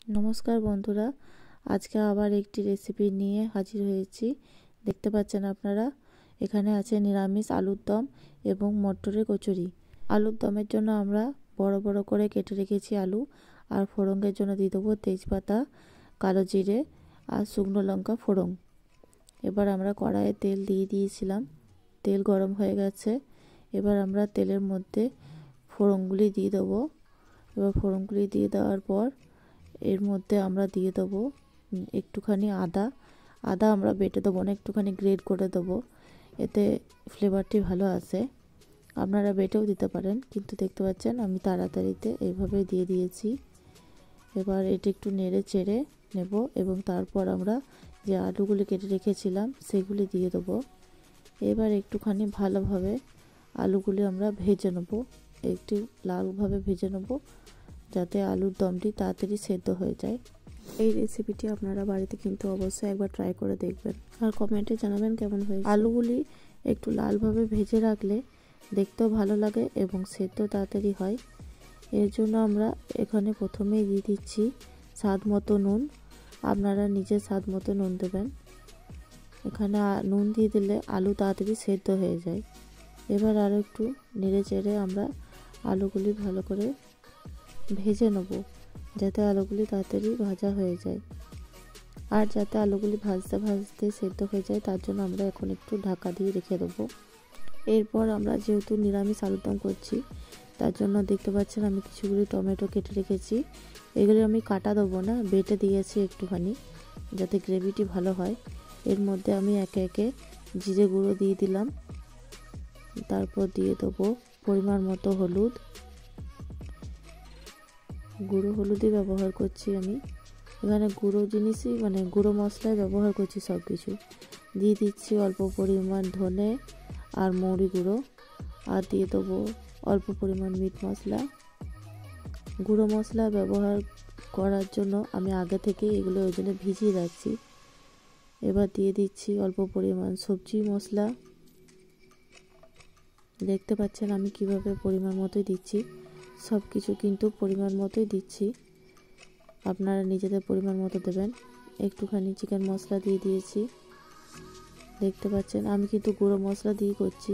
নমস্কার বন্ধুরা, আজকে আবার একটি রেসিপি নিয়ে হাজির হয়েছি। দেখতে পাচ্ছেন আপনারা, এখানে আছে নিরামিষ আলুর দম এবং মটরের কচুরি। আলুর দমের জন্য আমরা বড় বড় করে কেটে রেখেছি আলু, আর ফোড়নের জন্য দিয়ে দেবো তেজপাতা, কালো জিরে আর শুকনো লঙ্কা ফোড়ন। এবার আমরা কড়াইয়ে তেল দিয়ে দিয়েছিলাম, তেল গরম হয়ে গেছে। এবার আমরা তেলের মধ্যে ফোড়নগুলি দিয়ে দেবো। এবার ফোড়নগুলি দিয়ে দেওয়ার পর এর মধ্যে আমরা দিয়ে দেবো একটুখানি আদা। আদা আমরা বেটে দেবো না, একটুখানি গ্রেট করে দেবো, এতে ফ্লেভারটি ভালো আসে। আপনারা বেটেও দিতে পারেন, কিন্তু দেখতে পাচ্ছেন আমি তাড়াতাড়িতে এইভাবে দিয়ে দিয়েছি। এবার এটি একটু নেড়ে চেড়ে নেব এবং তারপর আমরা যে আলুগুলি কেটে রেখেছিলাম সেগুলি দিয়ে দেবো। এবার একটুখানি ভালোভাবে আলুগুলি আমরা ভেজে নেব, একটু লালভাবে ভেজে নেব, যাতে আলুর দমটি তাড়াতাড়ি সেদ্ধ হয়ে যায়। এই রেসিপিটি আপনারা বাড়িতে কিন্তু অবশ্যই একবার ট্রাই করে দেখবেন, আর কমেন্টে জানাবেন কেমন হয়েছে। আলুগুলি একটু লালভাবে ভেজে রাখলে দেখতেও ভালো লাগে এবং সেদ্ধ তাড়াতাড়ি হয়। এর জন্য আমরা এখানে প্রথমেই দিয়ে দিচ্ছি স্বাদ মতো নুন। আপনারা নিজের স্বাদ মতো নুন দেবেন। এখানে নুন দিয়ে দিলে আলু তাড়াতাড়ি সেদ্ধ হয়ে যায়। এবার আরও একটু নেড়ে চেড়ে আমরা আলুগুলি ভালো করে ভেজে নেব, যাতে আলুগুলি তাড়াতাড়ি ভাজা হয়ে যায়। আর যাতে আলুগুলি ভাজতে ভাজতে সেদ্ধ হয়ে যায়, তার জন্য আমরা এখন একটু ঢাকা দিয়ে রেখে দেবো। এরপর আমরা যেহেতু নিরামিষ আলুর দম করছি, তার জন্য দেখতে পাচ্ছেন আমি কিছুগুলি টমেটো কেটে রেখেছি। এগুলি আমি কাটা দেবো না, বেটে দিয়েছি একটুখানি, যাতে গ্রেভিটি ভালো হয়। এর মধ্যে আমি একে একে জিরে গুঁড়ো দিয়ে দিলাম, তারপর দিয়ে দেবো পরিমাণ মতো হলুদ। গুঁড়ো হলুদই ব্যবহার করছি আমি এখানে, গুঁড়ো জিনিসই মানে গুঁড়ো মশলাই ব্যবহার করছি সব কিছু। দিয়ে দিচ্ছি অল্প পরিমাণ ধনে আর মৌরি গুঁড়ো, আর দিয়ে দেবো অল্প পরিমাণ মিট মশলা। গুঁড়ো মশলা ব্যবহার করার জন্য আমি আগে থেকে এগুলো ওই জন্য ভিজিয়ে রাখছি। এবার দিয়ে দিচ্ছি অল্প পরিমাণ সবজি মশলা। দেখতে পাচ্ছেন আমি কিভাবে পরিমাণ মতোই দিচ্ছি, সব কিছু কিন্তু পরিমাণ মতোই দিচ্ছি, আপনারা নিজেদের পরিমাণ মতো দেবেন। একটুখানি চিকেন মশলা দিয়ে দিয়েছি। দেখতে পাচ্ছেন আমি কিন্তু গুঁড়ো মশলা দিয়ে করছি,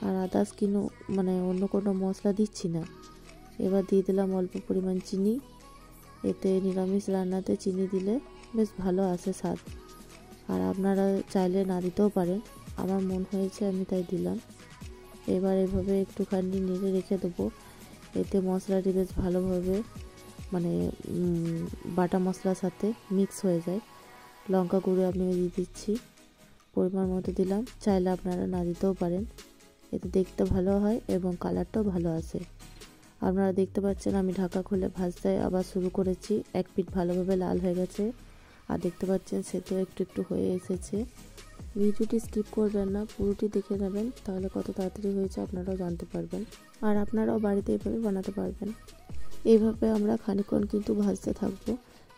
আর আদার্স কিন্তু মানে অন্য কোনো মশলা দিচ্ছি না। এবার দিয়ে দিলাম অল্প পরিমাণ চিনি। এতে নিরামিষ রান্নাতে চিনি দিলে বেশ ভালো আসে স্বাদ, আর আপনারা চাইলে না দিতেও পারেন, আমার মন হয়েছে আমি তাই দিলাম। এবার এভাবে একটুখানি নেড়ে রেখে দেবো, এতে মশলাটি বেশ ভালোভাবে মানে বাটা মশলার সাথে মিক্স হয়ে যায়। লঙ্কা গুঁড়ো আমি দিয়ে দিচ্ছি, পরিমাণ মতো দিলাম, চাইলে আপনারা না দিতেও পারেন, এতে দেখতে ভালো হয় এবং কালারটাও ভালো আসে। আপনারা দেখতে পাচ্ছেন আমি ঢাকা খুলে ভাজতে আবার শুরু করেছি। এক পিঠ ভালোভাবে লাল হয়ে গেছে, আর দেখতে পাচ্ছেন সেদ্ধ একটু একটু হয়ে এসেছে। ভিডিওটি স্কিপ করবেন না, পুরোটি দেখে নেবেন, তাহলে কত তাড়াতাড়ি হয়েছে আপনারাও জানতে পারবেন, আর আপনারাও বাড়িতে এইভাবে বানাতে পারবেন। এইভাবে আমরা খানিকক্ষণ কিন্তু ভাজতে থাকবো,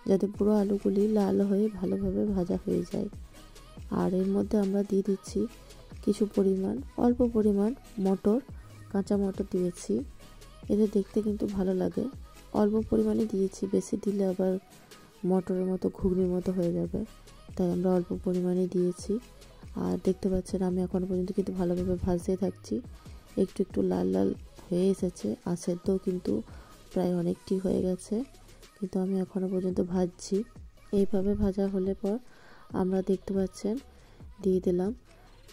যাতে পুরো আলুগুলি লাল হয়ে ভালোভাবে ভাজা হয়ে যায়। আর এর মধ্যে আমরা দিয়ে দিচ্ছি কিছু পরিমাণ অল্প পরিমাণ মটর, কাঁচা মটর দিয়েছি, এতে দেখতে কিন্তু ভালো লাগে। অল্প পরিমাণে দিয়েছি, বেশি দিলে আবার মটরের মতো ঘুগনির মতো হয়ে যাবে, তাই আমরা অল্প পরিমাণে দিয়েছি। আর দেখতে পাচ্ছেন আমি এখনও পর্যন্ত কিন্তু ভালোভাবে ভাজতে থাকছি, একটু একটু লাল লাল হয়ে এসেছে, আর সেদ্ধও কিন্তু প্রায় অনেকটি হয়ে গেছে, কিন্তু আমি এখনও পর্যন্ত ভাজছি। এইভাবে ভাজা হলে পর আমরা দেখতে পাচ্ছেন দিয়ে দিলাম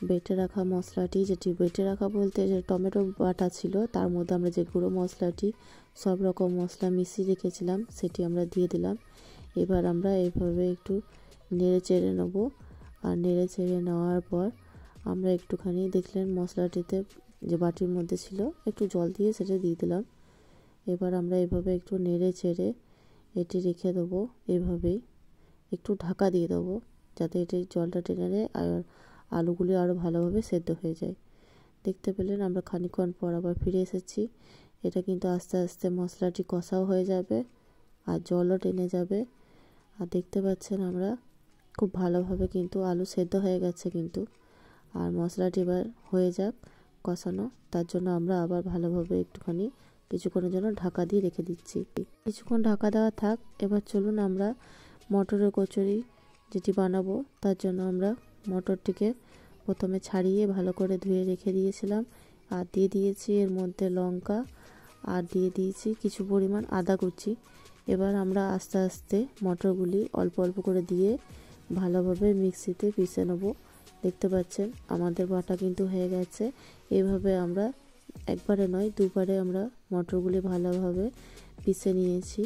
বেটে রাখা মশলাটি, যেটি বেটে রাখা বলতে যে টমেটো বাটা ছিল, তার মধ্যে আমরা যে গুঁড়ো মশলাটি সব রকম মশলা মিশিয়ে রেখেছিলাম সেটি আমরা দিয়ে দিলাম। এবার আমরা এইভাবে একটু নেড়ে চেড়ে নেবো, আর নেড়ে চেড়ে নেওয়ার পর আমরা একটুখানি দেখলেন মশলাটিতে যে বাটির মধ্যে ছিল একটু জল দিয়ে সেটা দিয়ে দিলাম। এবার আমরা এভাবে একটু নেড়ে চেড়ে এটি রেখে দেবো, এভাবেই একটু ঢাকা দিয়ে দেবো, যাতে এটি জলটা টেনে নেয় আর আলুগুলি আরও ভালোভাবে সেদ্ধ হয়ে যায়। দেখতে পেলেন আমরা খানিকক্ষণ পর আবার ফিরে এসেছি। এটা কিন্তু আস্তে আস্তে মশলাটি কষাও হয়ে যাবে আর জলও টেনে যাবে, আর দেখতে পাচ্ছেন আমরা খুব ভালোভাবে কিন্তু আলু সেদ্ধ হয়ে গেছে কিন্তু। আর মশলাটি এবার হয়ে যাক কষানো, তার জন্য আমরা আবার ভালোভাবে একটুখানি কিছুক্ষণের জন্য ঢাকা দিয়ে রেখে দিচ্ছি। কিছুক্ষণ ঢাকা দেওয়া থাক। এবার চলুন আমরা মটরের কচুরি যেটি বানাবো তার জন্য আমরা মটরটিকে প্রথমে ছাড়িয়ে ভালো করে ধুয়ে রেখে দিয়েছিলাম, আর দিয়ে দিয়েছি এর মধ্যে লঙ্কা, আর দিয়ে দিয়েছি কিছু পরিমাণ আদা কুচি। এবার আমরা আস্তে আস্তে মটরগুলি অল্প অল্প করে দিয়ে ভালোভাবে মিক্সিতে পিষে নেব। দেখতে পাচ্ছেন আমাদের বাটা কিন্তু হয়ে গেছে। এইভাবে আমরা একবারে নয় দুবারে আমরা মটরগুলি ভালোভাবে পিষে নিয়েছি।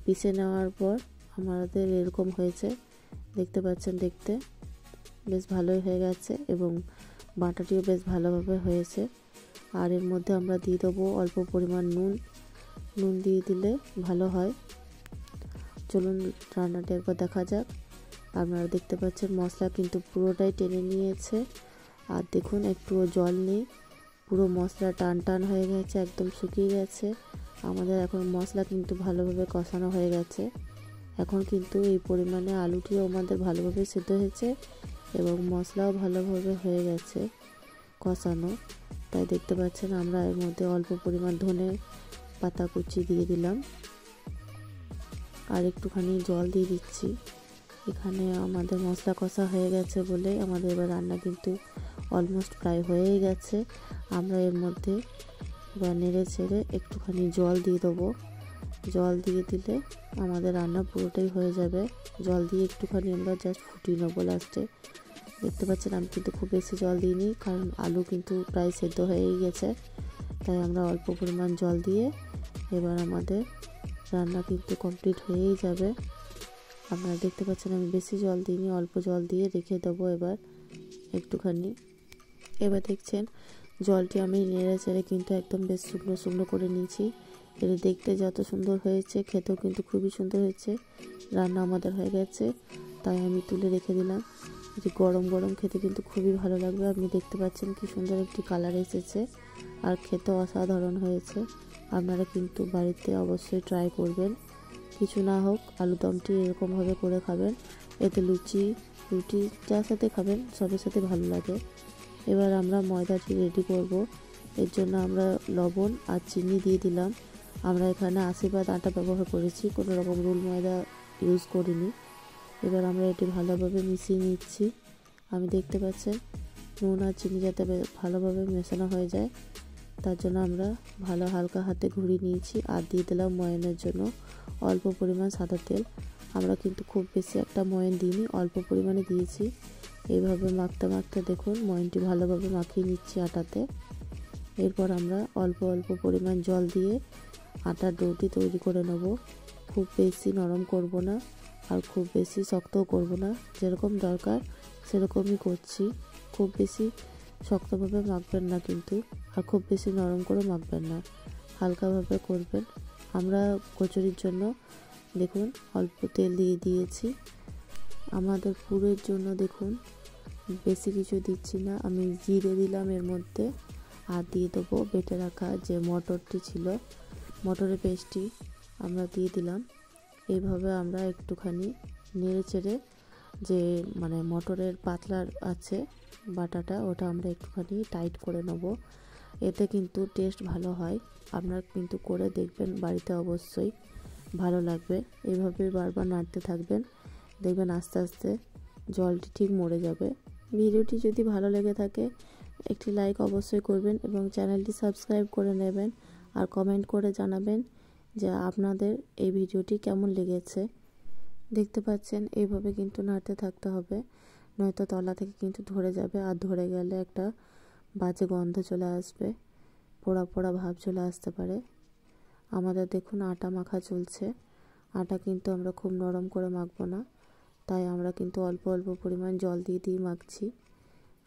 পিষে নেওয়ার পর আমাদের এরকম হয়েছে, দেখতে পাচ্ছেন দেখতে বেশ ভালোই হয়ে গেছে এবং বাটাটিও বেশ ভালোভাবে হয়েছে। আর এর মধ্যে আমরা দিয়ে দেবো অল্প পরিমাণ নুন দিয়ে দিলে ভালো হয়। চলুন রান্নাটি একবার দেখা যাক। আপনারা দেখতে পাচ্ছেন মশলা কিন্তু পুরোটাই টেনে নিয়েছে, আর দেখুন একটুও জল নেই, পুরো মশলা টান টান হয়ে গেছে, একদম শুকিয়ে গেছে। আমাদের এখন মশলা কিন্তু ভালোভাবে কষানো হয়ে গেছে। এখন কিন্তু এই পরিমাণে আলুটিও আমাদের ভালোভাবে সেদ্ধ হয়েছে এবং মশলাও ভালোভাবে হয়ে গেছে কষানো। তাই দেখতে পাচ্ছেন আমরা এর মধ্যে অল্প পরিমাণ ধনে পাতা কুচি দিয়ে দিলাম, আর একটুখানি জল দিয়ে দিচ্ছি। এখানে আমাদের মশলা কষা হয়ে গেছে বলে আমাদের এবার রান্না কিন্তু অলমোস্ট প্রায় হয়েই গেছে। আমরা এর মধ্যে এবার নেড়ে ছেড়ে একটুখানি জল দিয়ে দেবো। জল দিয়ে দিলে আমাদের রান্না পুরোটাই হয়ে যাবে। জল দিয়ে একটুখানি আমরা জাস্ট ফুটিয়ে নেবো লাস্টে। দেখতে পাচ্ছেন আমি কিন্তু খুব বেশি জল দিইনি, কারণ আলু কিন্তু প্রায় সেদ্ধ হয়েই গেছে। তাই আমরা অল্প পরিমাণ জল দিয়ে এবার আমাদের রান্না কিন্তু কমপ্লিট হয়েই যাবে। আপনারা দেখতে পাচ্ছেন আমি বেশি জল দিইনি, অল্প জল দিয়ে রেখে দেবো এবার একটুখানি। এবার দেখছেন জলটি আমি নেড়ে চেড়ে কিন্তু একদম বেশ শুকনো শুকনো করে নিয়েছি। এটা দেখতে যত সুন্দর হয়েছে খেতেও কিন্তু খুবই সুন্দর হয়েছে। রান্না আমাদের হয়ে গেছে, তাই আমি তুলে রেখে দিলাম। এটি গরম গরম খেতে কিন্তু খুবই ভালো লাগবে। আপনি দেখতে পাচ্ছেন কি সুন্দর একটি কালার এসেছে, আর খেতে অসাধারণ হয়েছে। আপনারা কিন্তু বাড়িতে অবশ্যই ট্রাই করবেন। কিছু না হোক আলুদমটি এরকমভাবে করে খাবেন, এতে রুটি যার সাথে খাবেন সবের সাথে ভালো লাগে। এবার আমরা ময়দাটি রেডি করব। এর জন্য আমরা লবণ আর চিনি দিয়ে দিলাম। আমরা এখানে আশীর্বাদ আটা ব্যবহার করেছি, কোনো রকম রুল ময়দা ইউজ করিনি। এবার আমরা এটি ভালোভাবে মিশিয়ে নিচ্ছি। আমি দেখতে পাচ্ছেন নুন আর চিনি যাতে ভালোভাবে মেশানো হয়ে যায়, তার জন্য আমরা ভালো হালকা হাতে ঘুরিয়ে নিয়েছি। আর দিয়ে দিলাম ময়ানের জন্য অল্প পরিমাণ সাদা তেল। আমরা কিন্তু খুব বেশি একটা ময়ান দিইনি, অল্প পরিমাণে দিয়েছি। এইভাবে মাখতে মাখতে দেখুন ময়ানটি ভালোভাবে মাখিয়ে নিচ্ছি আটাতে। এরপর আমরা অল্প অল্প পরিমাণ জল দিয়ে আটার ডোটি তৈরি করে নেব। খুব বেশি নরম করব না, আর খুব বেশি শক্তও করব না, যেরকম দরকার সেরকমই করছি। খুব বেশি শক্তভাবে মাখবেন না কিন্তু, আর খুব বেশি নরম করে মাখবেন না, হালকাভাবে করবেন। আমরা কচুরির জন্য দেখুন অল্প তেল দিয়ে দিয়েছি। আমাদের পুরের জন্য দেখুন বেশি কিছু দিচ্ছি না, আমি জিরে দিলাম এর মধ্যে, আর দিয়ে দেবো বেটে রাখা যে মটরটি ছিল, মটরের পেস্টটি আমরা দিয়ে দিলাম। এইভাবে আমরা একটুখানি নেড়ে চেড়ে যে মটরের পাতলার আছে বাটাটা, ওটা আমরা একটুখানি টাইট করে নেব। এতে কিন্তু টেস্ট ভালো হয়। আপনারা কিন্তু করে দেখবেন বাড়িতে, অবশ্যই ভালো লাগবে। এইভাবে বারবার নাড়তে থাকবেন, দেখবেন আস্তে আস্তে জলটি ঠিক মরে যাবে। ভিডিওটি যদি ভালো লেগে থাকে একটি লাইক অবশ্যই করবেন এবং চ্যানেলটি সাবস্ক্রাইব করে নেবেন, আর কমেন্ট করে জানাবেন যে আপনাদের এই ভিডিওটি কেমন লেগেছে। দেখতে পাচ্ছেন এইভাবে কিন্তু নাড়তে থাকতে হবে, নয়তো তলা থেকে কিন্তু ধরে যাবে, আর ধরে গেলে একটা বাজে গন্ধ চলে আসবে, পোড়া পোড়া ভাব চলে আসতে পারে। আমাদের দেখুন আটা মাখা চলছে। আটা কিন্তু আমরা খুব নরম করে মাখবো না, তাই আমরা কিন্তু অল্প অল্প পরিমাণ জল দিয়ে মাখছি,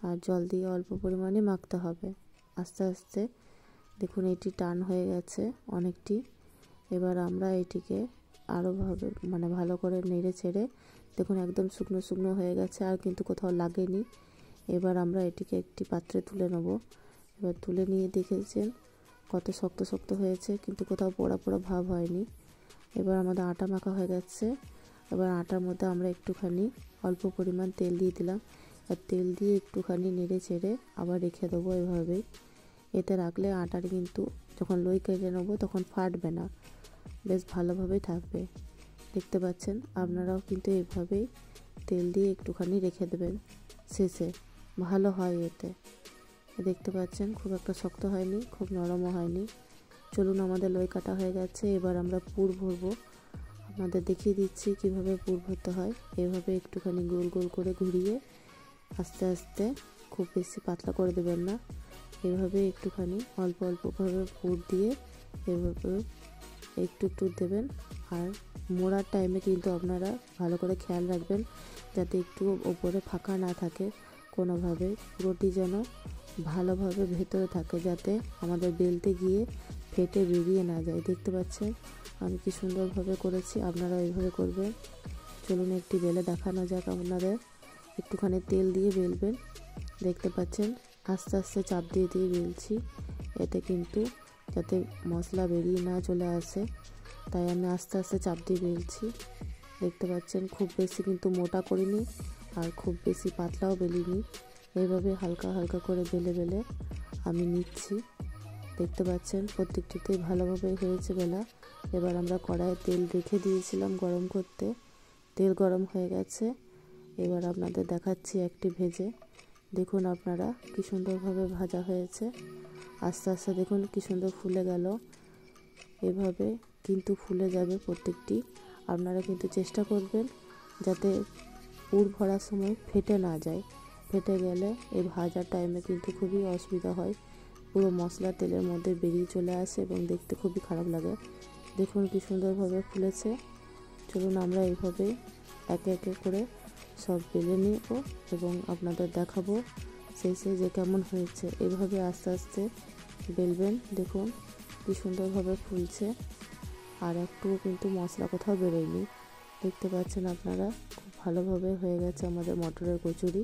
আর জল দিয়ে অল্প পরিমাণে মাখতে হবে আস্তে আস্তে। দেখুন এটি টান হয়ে গেছে অনেকটি। এবার আমরা এটিকে আরও ভালো করে নেড়ে ছেড়ে দেখুন একদম শুকনো শুকনো হয়ে গেছে, আর কিন্তু কোথাও লাগেনি। এবার আমরা এটিকে একটি পাত্রে তুলে নেব। এবার তুলে নিয়ে দেখেছেন কত শক্ত শক্ত হয়েছে, কিন্তু কোথাও পোড়া পোড়া ভাব হয়নি। এবার আমাদের আটা মাখা হয়ে গেছে। এবার আটার মধ্যে আমরা একটুখানি অল্প পরিমাণ তেল দিয়ে দিলাম, আর তেল দিয়ে একটুখানি নেড়ে চেড়ে আবার রেখে দেবো এভাবেই। এতে রাখলে আটার কিন্তু যখন লই কেটে নেবো তখন ফাটবে না, বেশ ভালোভাবেই থাকবে। দেখতে পাচ্ছেন, আপনারাও কিন্তু এভাবেই তেল দিয়ে একটুখানি রেখে দেবেন, শেষে ভালো হয় এতে। দেখতে পাচ্ছেন খুব একটা শক্ত হয়নি, খুব নরমও হয়নি। চলুন, আমাদের লই কাটা হয়ে গেছে, এবার আমরা পুর ভরবো। আপনাদের দেখিয়ে দিচ্ছি কিভাবে পুর ভরতে হয়। এভাবে একটুখানি গোল গোল করে ঘুরিয়ে আস্তে আস্তে, খুব বেশি পাতলা করে দেবেন না, এভাবে একটুখানি অল্প অল্পভাবে পুর দিয়ে এভাবে একটু একটু দেবেন। আর মোড়ার টাইমে কিন্তু আপনারা ভালো করে খেয়াল রাখবেন যাতে একটু ওপরে ফাঁকা না থাকে কোনোভাবে, পুরোটি যেন ভালোভাবে ভেতরে থাকে, যাতে আমাদের বেলতে গিয়ে ফেটে বেরিয়ে না যায়। দেখতে পাচ্ছেন আমি কি সুন্দরভাবে করেছি, আপনারা এইভাবে করবেন। চলুন একটি বেলে দেখানো যাক আপনাদের। একটুখানি তেল দিয়ে বেলবেন। দেখতে পাচ্ছেন আস্তে আস্তে চাপ দিয়ে দিয়ে বেলছি, এতে কিন্তু যাতে মশলা বেরিয়ে না চলে আসে, তাই আমি আস্তে আস্তে চাপ দিয়ে বেলছি। দেখতে পাচ্ছেন খুব বেশি কিন্তু মোটা করিনি আর খুব বেশি পাতলাও বেলিনি, এইভাবে হালকা হালকা করে বেলে বেলে আমি নিচ্ছি। দেখতে পাচ্ছেন প্রত্যেকটিতেই ভালোভাবে হয়েছে বেলা। এবার আমরা কড়াইয়ে তেল রেখে দিয়েছিলাম গরম করতে, তেল গরম হয়ে গেছে। এবার আপনাদের দেখাচ্ছি একটি ভেজে। দেখুন আপনারা কি সুন্দরভাবে ভাজা হয়েছে, আস্তে আস্তে দেখুন কি সুন্দর ফুলে গেল। এভাবে কিন্তু ফুলে যাবে প্রত্যেকটি। আপনারা কিন্তু চেষ্টা করবেন যাতে পুর ভরার সময় ফেটে না যায়, ফেটে গেলে এই ভাজার টাইমে কিন্তু খুবই অসুবিধা হয়, পুরো মশলা তেলের মধ্যে বেরিয়ে চলে আসে এবং দেখতে খুবই খারাপ লাগে। দেখুন কি সুন্দরভাবে ফুলেছে। চলুন আমরা এইভাবে একে একে করে সব বেলে নেব এবং আপনাদের দেখাবো শেষে যে কেমন হয়েছে। এইভাবে আস্তে আস্তে বেলবেন। দেখুন কি সুন্দরভাবে ফুলছে, আর একটুও কিন্তু মশলা কোথাও বেরোয়নি। দেখতে পাচ্ছেন আপনারা খুব ভালোভাবে হয়ে গেছে আমাদের মটরের কচুরি।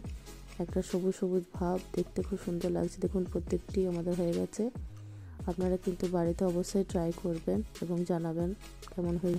একটা সবুজ সবুজ ভাব, দেখতে খুব সুন্দর লাগছে। দেখুন প্রত্যেকটি আমাদের হয়ে গেছে। আপনারা কিন্তু বাড়িতে অবশ্যই ট্রাই করবেন এবং জানাবেন কেমন হয়েছে।